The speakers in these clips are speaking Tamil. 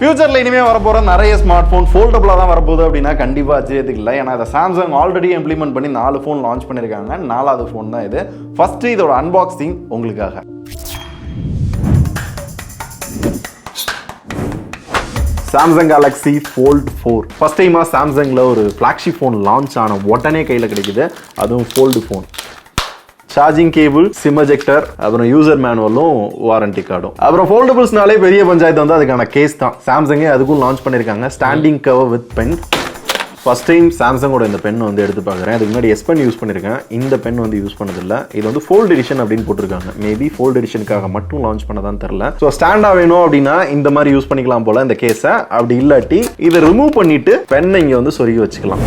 ஃபியூச்சர்ல இனிமே வரப்போற நிறைய ஸ்மார்ட் போன் ஃபோல்டபுளா தான் வரப்போகுது அப்படின்னா கண்டிப்பா அச்சதுக்கு இல்லை. ஏன்னா இதை சாம்சங் ஆல்ரெடி இம்ப்ளிமெண்ட் பண்ணி 4 ஃபோன் லான்ச் பண்ணியிருக்காங்க. 4வது ஃபோன் தான் இது. ஃபர்ஸ்ட் இதோட அன்பாக்சிங் உங்களுக்காக. சாம்சங் கேலக்ஸி ஃபோல்ட் 4 ஃபர்ஸ்ட் டைமா சாம்சங்ல ஒரு ஃபிளாக்ஷிப் ஃபோன் லான்ச் ஆன உடனே கையில் கிடைக்குது. அதுவும் fold phone. Charging cable, sim ejector, அப்புறம் யூசர் மேனுவலும் வாரண்டி கார்டும். அப்புறம் ஃபோல்டபிள்ஸ்னாலே பெரிய பஞ்சாயத்து வந்து அதுக்கான கேஸ் தான். சாம்சங்கே அதுக்கும் லான்ச் பண்ணியிருக்காங்க standing cover with pen. First time சாம்சங்கோட இந்த பென் வந்து எடுத்து பார்க்குறேன். அதுக்கு முன்னாடி எஸ் பென் யூஸ் பண்ணியிருக்கேன். இந்த பென் வந்து யூஸ் பண்ணதில்லை. இது வந்து ஃபோல்ட் எடிஷன் அப்படின்னு போட்டிருக்காங்க. மேபி ஃபோல்ட் எடிஷனுக்காக மட்டும் லான்ச் பண்ணதான் தெரியல. ஸோ ஸ்டாண்டா வேணும் அப்படின்னா இந்த மாதிரி யூஸ் பண்ணிக்கலாம் போல இந்த கேஸை. அப்படி இல்லாட்டி இதை ரிமூவ் பண்ணிட்டு பெண்ணை இங்கே வந்து சொருகி வச்சுக்கலாம்.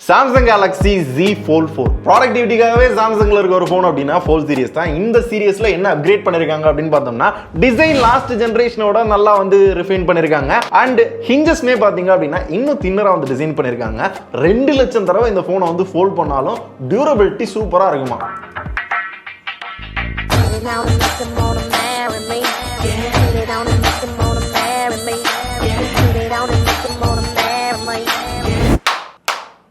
சாம்சங் கேலக்ஸி Z Fold 4 ப்ராடக்டிவிட்டிக்காகவே சாம்சங்ல இருக்க ஒரு ஃபோன் அப்படின்னா ஃபோல்ட் சீரிஸ் தான். இந்த சீரிஸ்ல என்ன அப்கிரேட் பண்ணிருக்காங்க அப்படின்னு பார்த்தோம்னா டிசைன் லாஸ்ட் ஜெனரேஷனோட நல்லா வந்து ரிஃபைன் பண்ணிருக்காங்க. அண்ட் ஹிஞ்சஸ்மே பாத்தீங்க அப்படின்னா இன்னும் தின்னரா வந்து டிசைன் பண்ணிருக்காங்க. 2 லட்சம் தடவை இந்த போனை வந்து ஃபோல்ட் பண்ணாலும் டியூரபிலிட்டி சூப்பரா இருக்குமா.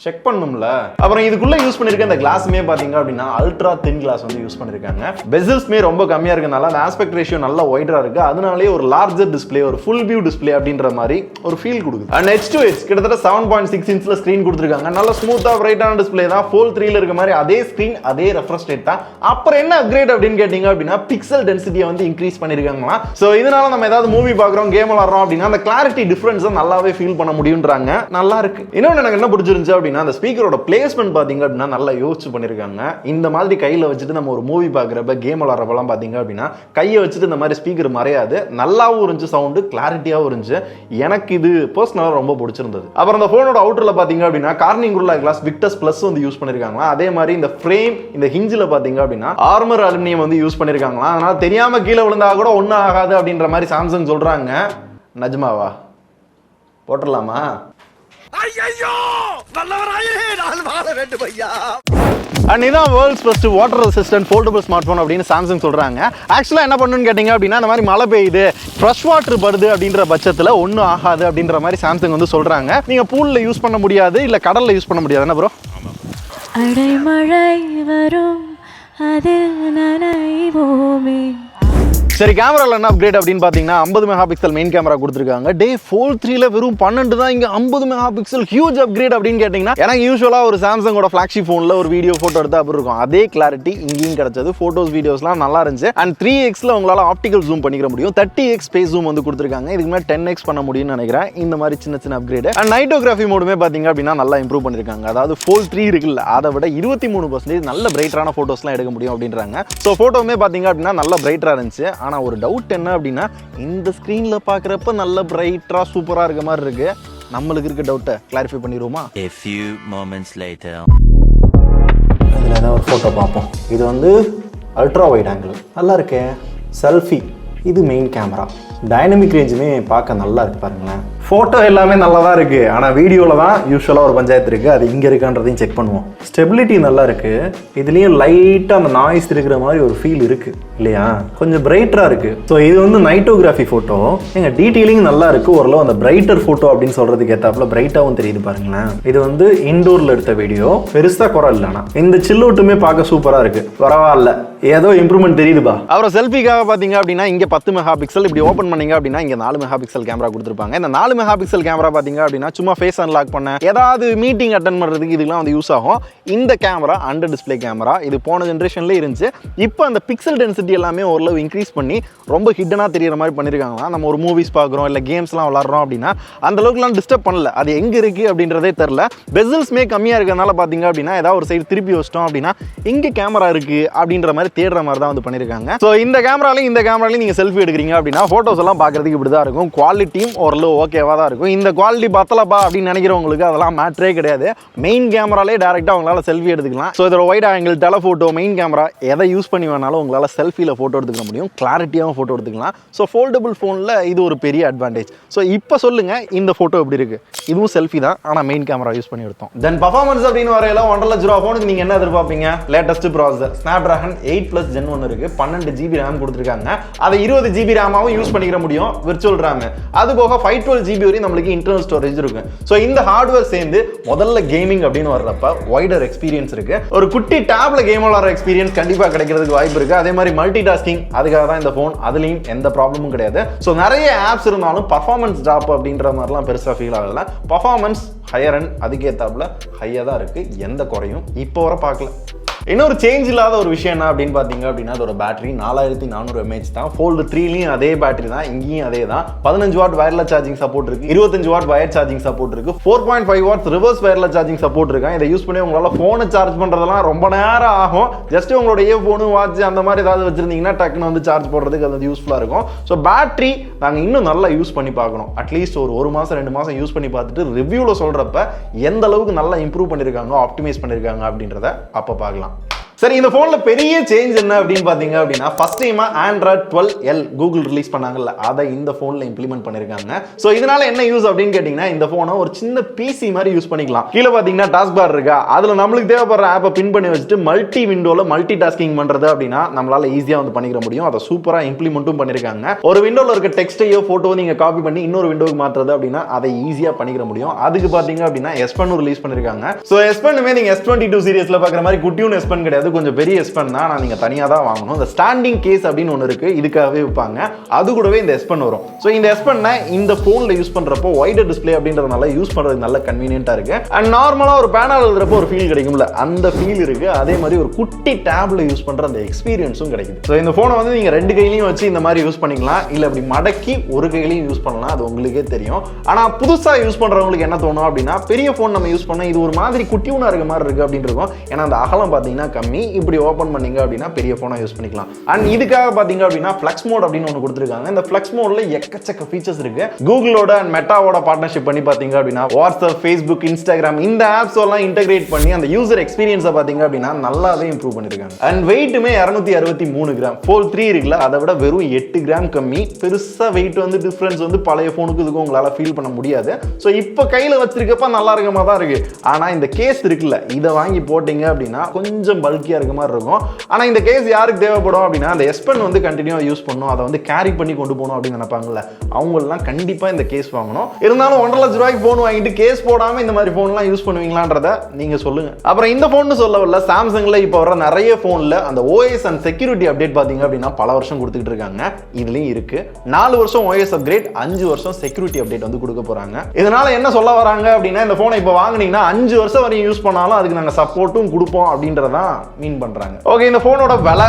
செக் பண்ணும்ல. அப்புறம் இதுக்குள்ள யூஸ் பண்ணிருக்க இந்த கிளாஸ்மே பாத்தீங்க அப்படின்னா அல்ட்ரா தின் கிளாஸ் வந்து யூஸ் பண்ணிருக்காங்க. பெசல்ஸ்மே ரொம்ப கம்மியா இருக்கனால அந்த ஆஸ்பெக்ட் ரேஷியோ நல்ல வைடரா இருக்கு. அதனாலேயே ஒரு லார்ஜர் டிஸ்பிளே, ஒரு ஃபுல் வியூ டிஸ்பிளே அப்படின்ற மாதிரி ஒரு ஃபீல் கொடுக்குது. அண்ட் H2H கிட்டத்தட்ட 7.6 இன்ச்ல ஸ்கிரீன் கொடுத்துருக்காங்க. நல்ல ஸ்மூத்தா பிரைட்டான டிஸ்பிளே தான். ஃபோல்ட் 3ல இருக்க மாதிரி அதே ஸ்கிரீன், அதே ரெஃப்ரெஷ் ரேட் தான். அப்புறம் என்ன அப்கிரேட் அப்படின்னு கேட்டீங்க அப்படின்னா பிக்சல் டென்சிட்டியை வந்து இன்க்ரீஸ் பண்ணிருக்காங்களா. சோ இதனால நம்ம ஏதாவது மூவி பாக்குறோம், கேம் விளையாடுறோம் அப்படின்னா அந்த கிளாரிட்டி டிஃபரன்ஸ் நல்லாவே ஃபீல் பண்ண முடியும்ன்றாங்க. நல்லா இருக்கு. இன்னொன்னு எனக்கு என்ன பிடிச்சிருந்துச்சு அப்படின்னா அந்த ஸ்பீக்கரோட பிளேஸ்மெண்ட் பாத்தீங்க அப்படின்னா நல்லா யோசிச்சு பண்ணிருக்காங்க. இந்த மாதிரி கையில வச்சுட்டு நம்ம ஒரு மூவி பாக்குறப்ப, கேம் விளையாடுறப்பெல்லாம் பாத்தீங்க அப்படின்னா கையை வச்சுட்டு இந்த மாதிரி ஸ்பீக்கர் மறையாது. நல்லாவும் இருந்துச்சு, சவுண்டு கிளாரிட்டியாவும் இருந்துச்சு. எனக்கு இது பர்சனலா ரொம்ப பிடிச்சிருந்தது. அப்புறம் இந்த போனோட அவுட்டர்ல பாத்தீங்க அப்படின்னா Corning gorilla glass Victus plus வந்து யூஸ் பண்ணிருக்காங்க. அதே மாதிரி இந்த ஃப்ரேம், இந்த ஹிஞ்சில பாத்தீங்க அப்படின்னா ஆர்மர் அலுமினியம் வந்து யூஸ் பண்ணிருக்காங்களா. அதனால தெரியாம கீழே விழுந்தா கூட ஒன்னும் ஆகாது அப்படின்ற மாதிரி சாம்சங் சொல்றாங்க. நஜ்மாவா போட்டுடலாமா? இதுதான் world's first water resistant foldable smart phone அப்படின்னு சாம்சங் சொல்றாங்க. ஆக்சுவலா என்ன பண்ணுன்னு கேட்டீங்க அப்படின்னா இந்த மாதிரி மழை பெய்யுது, ஃப்ரெஷ் வாட்டர் படுது அப்படின்ற பட்சத்தில் ஒன்றும் ஆகாது அப்படின்ற மாதிரி சாம்சங் வந்து சொல்றாங்க. நீங்க பூல்ல யூஸ் பண்ண முடியாது, இல்ல கடல்ல யூஸ் பண்ண முடியாது. என்ன ப்ரோ? அடைமழை வரும் அதில் நனைவோமே. சரி, கேமரால என்ன அப்கிரேட் அப்படின்னு பாத்தீங்கன்னா 50 மெகா பிக்சல் மெயின் கேமரா கொடுத்துருக்காங்க. டே ஃபோல்ட் 3ல வெறும் 12 தான், இங்க 50 மெகா பிக்சல் ஹியூஜ் அப்கிரேட் அப்படின்னு கேட்டீங்கன்னா எனக்கு யூஸ்வலா ஒரு சாம்சங்கோட ஃபிளாக்ஷிப் போன்ல ஒரு வீடியோ போட்டோ எடுத்தா அப்படி இருக்கும். அதே கிளாரிட்டி இங்கேயும் கிடைச்சது. போட்டோஸ் வீடியோஸ்லாம் நல்லா இருந்துச்சு. அண்ட் 3xல உங்களால ஆப்டிகல் ஜூம் பண்ணிக்க முடியும். 30x ஸ்பேஸ் ஜூம் வந்து கொடுத்துருக்காங்க. இதுக்கு மேலே 10x பண்ண முடியும்னு நினைக்கிறேன். இந்த மாதிரி சின்ன சின்ன அப்கிரேட். அண்ட் நைட்டோகிராஃபி மோடுமே பாத்தீங்க அப்படின்னா நல்லா இம்ப்ரூவ் பண்ணிருக்காங்க. அதாவது ஃபோல்ட் 3 இருக்குல்ல, அதை விட 23% நல்ல பிரைட்டரான போட்டோஸ்லாம் எடுக்க முடியும் அப்படின்றாங்க. ஸோ போட்டோமே பாத்தீங்க அப்படின்னா நல்ல பிரைட்டரா இருந்துச்சு. ஆனா ஒரு டவுட் என்ன அப்படின்னா இந்த ஸ்கிரீன்ல பாக்குறப்ப நல்ல பிரைட்டரா சூப்பரா இருக்க மாதிரி இருக்கு. நம்மளுக்கு இருக்க டவுட்டை clarify பண்ணிடுவோமா? A few moments later. இதுல ஏதாவது ஒரு போட்டோ பார்ப்போம். இது வந்து அல்ட்ரா வைட் ஆங்கிள் நல்லா இருக்கே. செல்ஃபி, இது மெயின் கேமரா. டைனமிக் ரேஞ்சுமே பார்க்க நல்லா இருக்கு பாருங்களேன். ஃபோட்டோ எல்லாமே நல்லா தான் இருக்கு. ஆனால் வீடியோவில் தான் யூஸ்வலாக ஒரு பஞ்சாயத்து இருக்கு. அது இங்கே இருக்கான்றதையும் செக் பண்ணுவோம். ஸ்டெபிலிட்டி நல்லா இருக்கு. இதுலேயும் லைட்டாக அந்த நாய்ஸ் இருக்கிற மாதிரி ஒரு ஃபீல் இருக்கு இல்லையா? கொஞ்சம் பிரைட்டராக இருக்கு. ஸோ இது வந்து நைட்டோகிராஃபி ஃபோட்டோ. எங்கள் டீட்டெயிலிங் நல்லா இருக்கு. ஓரளவு அந்த பிரைட்டர் ஃபோட்டோ அப்படின்னு சொல்றதுக்கு ஏற்றாப்புல பிரைட்டாகவும் தெரியுது பாருங்களேன். இது வந்து இன்டோரில் எடுத்த வீடியோ. பெருசாக குறை இல்லைனா இந்த சில்லோட்டுமே பார்க்க சூப்பராக இருக்கு. பரவாயில்ல, ஏதோ இம்ப்ரூவ்மெண்ட் தெரியுதுப்பா. அப்புறம் செல்ஃபிக்காக பார்த்தீங்க அப்படின்னா இங்கே 10 மெகா பிக்சல், இப்படி ஓப்பன் பண்ணீங்க அப்படின்னா இங்கே 4 மெகா பிக்சல் கேமரா கொடுத்துருப்பாங்க. இந்த 4 மெகா பிக்சல் கேமரா பார்த்தீங்க அப்படின்னா சும்மா ஃபேஸ் அன்லாக் பண்ண, ஏதாவது மீட்டிங் அட்டன் பண்ணுறதுக்கு இதுக்கெல்லாம் வந்து யூஸ் ஆகும். இந்த கேமரா அண்டர் டிஸ்பிளே கேமரா. இது போன ஜென்ரேஷன்லேயே இருந்துச்சு. இப்போ அந்த பிக்சல் டென்சிட்டி எல்லாமே ஓரளவு இன்க்ரீஸ் பண்ணி ரொம்ப ஹிட்டனாக தெரியுற மாதிரி பண்ணியிருக்காங்களா. நம்ம ஒரு மூவிஸ் பார்க்குறோம், இல்லை கேம்ஸ்லாம் விளாட்றோம் அப்படின்னா அந்த அளவுக்குலாம் டிஸ்டர்ப் பண்ணல. அது எங்கே இருக்குது அப்படின்றதே தெரில. பெசல்ஸ்மே கம்மியாக இருக்கிறதுனால பார்த்தீங்க அப்படின்னா ஏதாவது ஒரு சைடு திருப்பி வச்சிட்டோம் அப்படின்னா இங்கே கேமரா இருக்குது அப்படின்ற மாதிரி தேடுற மாதிரி தான் வந்து பண்ணியிருக்காங்க. ஸோ இந்த கேமராலையும் நீங்கள் செல்ஃபி எடுக்கிறீங்க அப்படின்னா ஃபோட்டோஸ் எல்லாம் பார்க்குறதுக்கு இப்படி தான் இருக்கும். குவாலிட்டியும் ஓரளவு ஓகேவாக தான் இருக்கும். இந்த குவாலிட்டி பத்தலப்பா அப்படின்னு நினைக்கிறவங்களுக்கு அதெல்லாம் மேட்டரே கிடையாது. மெயின் கேமராலே டேரெக்டாக உங்களால் செல்ஃபி எடுத்துக்கலாம். ஸோ இதோட wide angle, telephoto, main camera எதை யூஸ் பண்ணி வேணாலும் உங்களால் செல்ஃபியில் ஃபோட்டோ எடுத்துக்க முடியும். கிளாரிட்டியாகவும் ஃபோட்டோ எடுத்துக்கலாம். ஸோ ஃபோல்டபுள் ஃபோனில் இது ஒரு பெரிய அட்வான்டேஜ். ஸோ இப்போ சொல்லுங்கள், இந்த ஃபோட்டோ எப்படி இருக்குது? இதுவும் செல்ஃபி தான், ஆனால் மெயின் கேமரா யூஸ் பண்ணி எடுத்தோம். தென் பர்ஃபார்மன்ஸ் அப்படின்னு வரையில 1.5 லட்ச ரூபா ஃபோனுக்கு நீங்கள் என்ன எதிர்பார்ப்பீங்க? லேட்டஸ்ட் ப்ராசஸர் Snapdragon 8+ Gen 1 இருக்குது. 12 GB RAM கொடுத்துருக்காங்க. அதை 20 GB RAM யூஸ் பண்ணி பண்ணிக்க முடியும் விர்ச்சுவல் ரேம். அது போக 512GB வரையும் நம்மளுக்கு இன்டர்னல் ஸ்டோரேஜ் இருக்கு. ஸோ இந்த ஹார்ட்வேர் சேர்ந்து முதல்ல கேமிங் அப்படின்னு வர்றப்ப வைடர் எக்ஸ்பீரியன்ஸ் இருக்கு. ஒரு குட்டி டேப்ல கேம் விளையாடுற எக்ஸ்பீரியன்ஸ் கண்டிப்பா கிடைக்கிறதுக்கு வாய்ப்பு இருக்கு. அதே மாதிரி மல்டி டாஸ்கிங் அதுக்காக தான் இந்த போன். அதுலயும் எந்த ப்ராப்ளமும் கிடையாது. ஸோ நிறைய ஆப்ஸ் இருந்தாலும் பர்ஃபார்மன்ஸ் ட்ராப் அப்படின்ற மாதிரிலாம் பெருசா ஃபீல் ஆகல. பர்ஃபார்மன்ஸ் ஹையர் அண்ட் அதுக்கேத்தாப்புல ஹையா தான் இருக்கு. எந்த குறையும் இப்போ வர பார்க்கல. இன்னொரு சேஞ்ச் இல்லாத ஒரு விஷயம் என்ன அப்படின்னு பார்த்தீங்க அப்படின்னா அதோட பேட்டரி 4400 mAh தான். Fold 3லயும் அதே பேட்டரி தான், இங்கேயும் அதே தான். 15 வாட் வயர்லெஸ் சார்ஜிங் சப்போர்ட் இருக்கு, 25 வாட் வயர் சார்ஜிங் சப்போர்ட் இருக்கு, 4.5 watts reverse wireless charging support இருக்கு. இதை யூஸ் பண்ணி உங்களால போனை சார்ஜ் பண்றதெல்லாம் ரொம்ப நேரம் ஆகும். ஜஸ்ட் உங்களோட இயர்போனு வாட்ச் அந்த மாதிரி ஏதாவது வச்சிருந்தீங்கன்னா டக்குன்னு வந்து சார்ஜ் போடுறதுக்கு அது யூஸ்ஃபுல்லா இருக்கும். ஸோ பேட்டரி நாங்க இன்னும் நல்லா யூஸ் பண்ணி பார்க்கணும். அட்லீஸ்ட் ஒரு மாசம் 2 மாசம் யூஸ் பண்ணி பார்த்துட்டு ரிவ்யூல சொல்றப்ப எந்த அளவுக்கு நல்லா இம்ப்ரூவ் பண்ணிருக்காங்க, ஆப்டிமைஸ் பண்ணிருக்காங்க அப்படின்றத அப்ப பார்க்கலாம். சரி, இந்த போன்ல பெரிய சேஞ்ச் என்ன அப்படின்னு பாத்தீங்க அப்படின்னா ஃபர்ஸ்ட் டைமா Android 12L கூகுள் ரிலீஸ் பண்ணாங்கல்ல, அதை இந்த போன்ல இம்ப்ளிமெண்ட் பண்ணிருக்காங்க. சோ இதனால என்ன யூஸ் அப்படின்னு கேட்டீங்கன்னா இந்த போனை ஒரு சின்ன பிசி மாதிரி யூஸ் பண்ணிக்கலாம். கீழே பாத்தீங்கன்னா டாஸ்க் பார் இருக்கா, அதுல நம்மளுக்கு தேவைப்படுற ஆப்பை பின் பண்ணி வச்சுட்டு மல்டி விண்டோல மல்டி டாஸ்கிங் பண்றது அப்படின்னா நம்மளால ஈஸியா வந்து பண்ணிக்கிற முடியும். அதை சூப்பரா இம்ப்ளிமெண்ட்டும் பண்ணிருக்காங்க. ஒரு விண்டோல இருக்க டெக்ஸ்டையோ போட்டோ நீங்க காப்பி பண்ணி இன்னொரு விண்டோக்கு மாத்துறது அப்படின்னா அதை ஈஸியா பண்ணிக்கிற முடியும். அதுக்கு பாத்தீங்க அப்படின்னா S Pen ரிலீஸ் பண்ணிருக்காங்க. சோ S Penமே நீங்க S22 சீரிஸ்ல பாக்குற மாதிரி குட்டியூன் S Pen கிடையாது, கொஞ்சம் பெரிய S Pen தான். நீங்க தனியா தான் வாங்கணும். இந்த ஸ்டாண்டிங் கேஸ் அப்படின்னு ஒன்னு இருக்கு, இதுக்காகவே விற்பாங்க. அது கூடவே இந்த S Pen வரும். சோ இந்த S Pen இந்த போன்ல யூஸ் பண்றப்போ வைடர் டிஸ்ப்ளே அப்படின்றதுனால யூஸ் பண்றது நல்ல கன்வீனியன்ட்டா இருக்கு. அண்ட் நார்மலா ஒரு பேனல் எழுதுறப்போ ஒரு ஃபீல் கிடைக்கும்ல, அந்த ஃபீல் இருக்கு. அதே மாதிரி ஒரு குட்டி டேப்ல யூஸ் பண்ற அந்த எக்ஸ்பீரியன்ஸும் கிடைக்குது. சோ இந்த போனை வந்து நீங்க ரெண்டு கையிலையும் வச்சு இந்த மாதிரி யூஸ் பண்ணிக்கலாம், இல்ல அப்படி மடக்கி ஒரு கையிலையும் யூஸ் பண்ணலாம். அது உங்களுக்கே தெரியும். ஆனா புதுசா யூஸ் பண்றவங்களுக்கு என்ன தோணும் அப்படின்னா பெரிய போன் நம்ம யூஸ் பண்ண இது ஒரு மாதிரி குட்டியூனா இருக்க மாதிரி இருக்கு அப்படின்னு இருக்கும். ஏன்னா அந்த அகலம் பாத்தீங்கன்னா கம்மி. இப்படி ஓபன் பண்ணீங்க அப்படின்னா பெரிய போனா யூஸ் பண்ணிக்கலாம். அண்ட் இதுக்காக பாத்தீங்க அப்படின்னா ஃப்ளெக்ஸ் மோட் அப்படின்னு ஒன்னு கொடுத்திருக்காங்க. இந்த ஃப்ளெக்ஸ் மோட்ல எக்கச்சக்க ஃபீச்சர்ஸ் இருக்கு. கூகுளோட அண்ட் மெட்டாவோட பார்ட்னர்ஷிப் பண்ணி பாத்தீங்க அப்படின்னா வாட்ஸ்அப், ஃபேஸ்புக், இன்ஸ்டாகிராம் இந்த ஆப்ஸ் எல்லாம் இன்டகிரேட் பண்ணி அந்த யூசர் எக்ஸ்பீரியன்ஸை பாத்தீங்க அப்படின்னா நல்லாவே இம்ப்ரூவ் பண்ணிருக்காங்க. And வெயிட்டுமே 263 gram. Fold 3 இருக்குல்ல, அதை விட வெறும் 8 கிராம் கம்மி. பெருசா வெயிட் வந்து டிஃபரன்ஸ் வந்து பழைய போனுக்கு இதுக்கு உங்களால ஃபீல் பண்ண முடியாது. ஸோ இப்போ கையில வச்சிருக்கப்ப நல்லா இருக்க மாதிரி தான் இருக்கு. ஆனா இந்த கேஸ் இருக்குல்ல, இதை வாங்கி போட்டீங்க அப்படின்னா கொஞ்சம் பல்கியா இருக்க மாதிரி இருக்கும். ஆனா இந்த கேஸ் யாருக்கு தேவைப்படும் அப்படின்னா அந்த S Pen வந்து கண்டினியூவா யூஸ் பண்ணணும், அதை வந்து கேரி பண்ணி கொண்டு போகணும் அப்படின்னு நினைப்பாங்கல்ல, அவங்க எல்லாம் கண்டிப்பா இந்த கேஸ் வாங்கணும். இருந்தாலும் 1.5 லட்ச ரூபாய்க்கு போன் வாங்கிட்டு கேஸ் போடாம இந்த மாதிரி போன் எல்லாம் யூஸ் பண்ணுவீங்களான்றத நீங்க சொல்லுங்க. அப்புறம் இந்த போன் சொல்லவில்லை, சாம்சங்ல இப்போ வர நிறைய போன்ல அந்த OS அண்ட் செக்யூரிட்டி அப்டேட் பாத்தீங்க அப்படின்னா பல வருஷம் கொடுத்துட்டு இருக்காங்க. இதுலயும் இருக்கு 4 வருஷம் OS அப்கிரேட், 5 வருஷம் செக்யூரிட்டி அப்டேட் வந்து கொடுக்க போறாங்க. இதனால என்ன சொல்ல வராங்க அப்படின்னா இந்த போனை இப்போ வாங்குனீங்கன்னா 5 வருஷம் வரையும் யூஸ் பண்ணாலும் அதுக்கு நாங்க சப்போர்ட்டும் கொடுப்போம் அப்படின்றதான் மீன் பண்றாங்க. ஓகே, இந்த போனோட விலை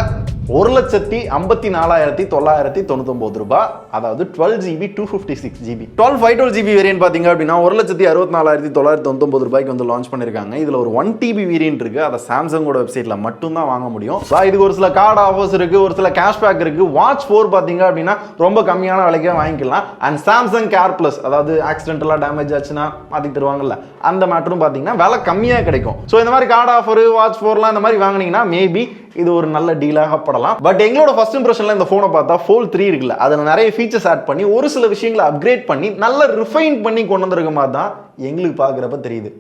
1,54,999 ரூபாய். அதாவது 12GB 256GB 12/512GB வேரியன்ட் பாத்தீங்க அப்படின்னா 1,64,999 ரூபாய்க்கு வந்து லான்ச் பண்ணிருக்காங்க. இதுல ஒரு 1TB வேரியன்ட் இருக்கு, அதை சாம்சங்கோட வெப்சைட்ல மட்டும் தான் வாங்க முடியும். இதுக்கு ஒரு சில கார்டு ஆஃபர்ஸ் இருக்கு, ஒரு சில கேஷ்பேக் இருக்கு. வாட்ச் 4 பாத்தீங்க அப்படின்னா ரொம்ப கம்மியான விலைக்கே வாங்கிக்கலாம். அண்ட் சாம்சங் கேர் பிளஸ், அதாவது ஆக்சிடென்டலா டேமேஜ் ஆச்சுன்னா மாத்தி தருவாங்கல்ல, அந்த மேட்டரும் பாத்தீங்கன்னா விலை கம்மியா கிடைக்கும். ஸோ இந்த மாதிரி கார்டு ஆஃபர், வாட்ச் 4லாம் இந்த மாதிரி வாங்கினீங்கன்னா மேபி இது ஒரு நல்ல டீலாக படலாம். பட் எங்களோட ஃபர்ஸ்ட் இம்ப்ரெஷன்ல இந்த போனை பார்த்தா Fold 3 இருக்குல்ல, அதுல நிறைய ஃபீச்சர்ஸ் ஆட் பண்ணி ஒரு சில விஷயங்களை அப்கிரேட் பண்ணி நல்ல ரிஃபைன் பண்ணி கொண்டு வந்திருக்க மாதிரி தான் எங்களுக்கு பார்க்குறப்ப தெரியுது.